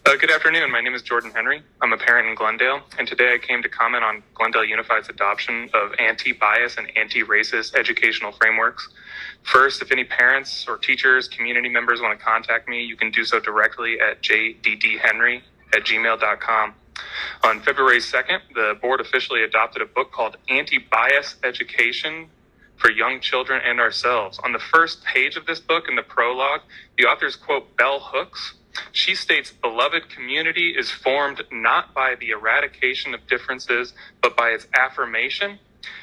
Good afternoon. My name is Jordan Henry. I'm a parent in Glendale, and today I came to comment on Glendale Unified's adoption of anti-bias and anti-racist educational frameworks. First, if any parents or teachers, community members want to contact me, you can do so directly at jddhenry@gmail.com. On February 2nd, the board officially adopted a book called Anti-Bias Education for Young Children and Ourselves. On the first page of this book, in the prologue, the authors quote Bell Hooks. She states, "Beloved community is formed not by the eradication of differences, but by its affirmation,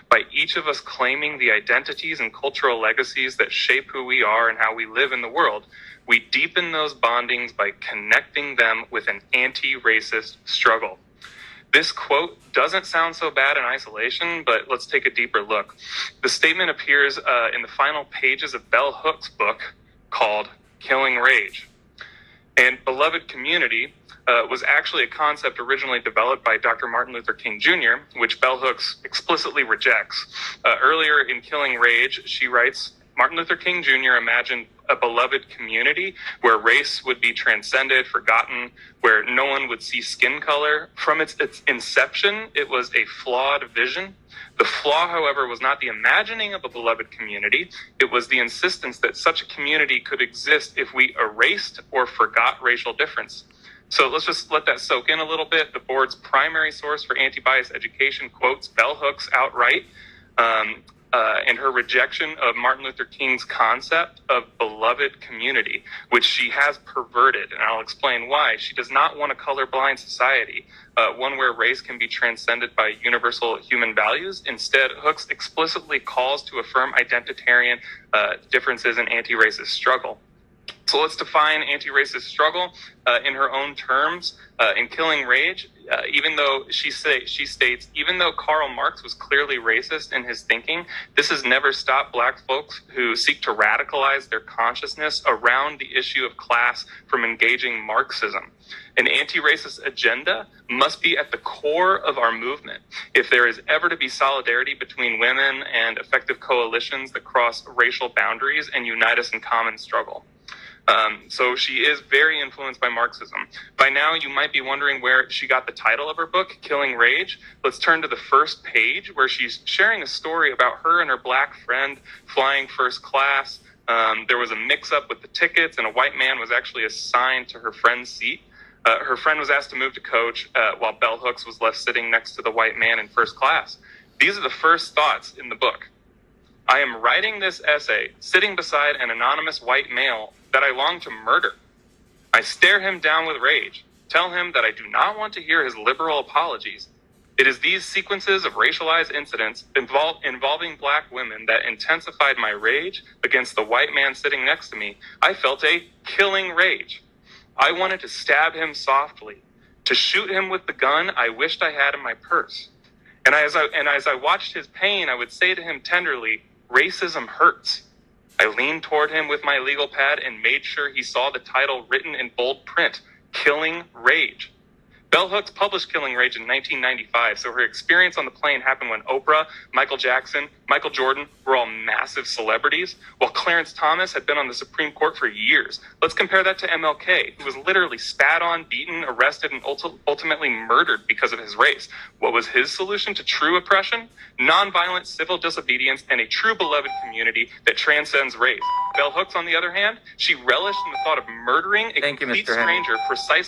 by each of us claiming the identities and cultural legacies that shape who we are and how we live in the world. We deepen those bondings by connecting them with an anti-racist struggle." This quote doesn't sound so bad in isolation, but let's take a deeper look. The statement appears in the final pages of Bell Hooks' book called Killing Rage. And beloved community was actually a concept originally developed by Dr. Martin Luther King Jr., which Bell Hooks explicitly rejects. Earlier in Killing Rage, she writes, Martin Luther King Jr. imagined a beloved community where race would be transcended, forgotten, where no one would see skin color. From its inception, it was a flawed vision. The flaw, however, was not the imagining of a beloved community. It was the insistence that such a community could exist if we erased or forgot racial difference. So let's just let that soak in a little bit. The board's primary source for anti-bias education quotes Bell Hooks outright, and her rejection of Martin Luther King's concept of beloved community, which she has perverted, and I'll explain why. She does not want a colorblind society, one where race can be transcended by universal human values. Instead, Hooks explicitly calls to affirm identitarian differences in anti-racist struggle. So let's define anti-racist struggle in her own terms. In Killing Rage, even though she states, even though Karl Marx was clearly racist in his thinking, this has never stopped Black folks who seek to radicalize their consciousness around the issue of class from engaging Marxism. An anti-racist agenda must be at the core of our movement if there is ever to be solidarity between women and effective coalitions that cross racial boundaries and unite us in common struggle. So she is very influenced by Marxism. By now, you might be wondering where she got the title of her book, Killing Rage. Let's turn to the first page, where she's sharing a story about her and her Black friend flying first class. There was a mix-up with the tickets, and a white man was actually assigned to her friend's seat. Her friend was asked to move to coach, while Bell Hooks was left sitting next to the white man in first class. These are the first thoughts in the book. I am writing this essay sitting beside an anonymous white male that I long to murder. I stare him down with rage, tell him that I do not want to hear his liberal apologies. It is these sequences of racialized incidents involving Black women that intensified my rage against the white man sitting next to me. I felt a killing rage. I wanted to stab him softly, to shoot him with the gun I wished I had in my purse. And as I watched his pain, I would say to him tenderly, "Racism hurts." I leaned toward him with my legal pad and made sure he saw the title written in bold print, Killing Rage. Bell Hooks published Killing Rage in 1995, so her experience on the plane happened when Oprah, Michael Jackson, Michael Jordan were all massive celebrities, while Clarence Thomas had been on the Supreme Court for years. Let's compare that to MLK, who was literally spat on, beaten, arrested, and ultimately murdered because of his race. What was his solution to true oppression? Nonviolent civil disobedience and a true beloved community that transcends race. Bell Hooks, on the other hand, she relished in the thought of murdering a complete stranger precisely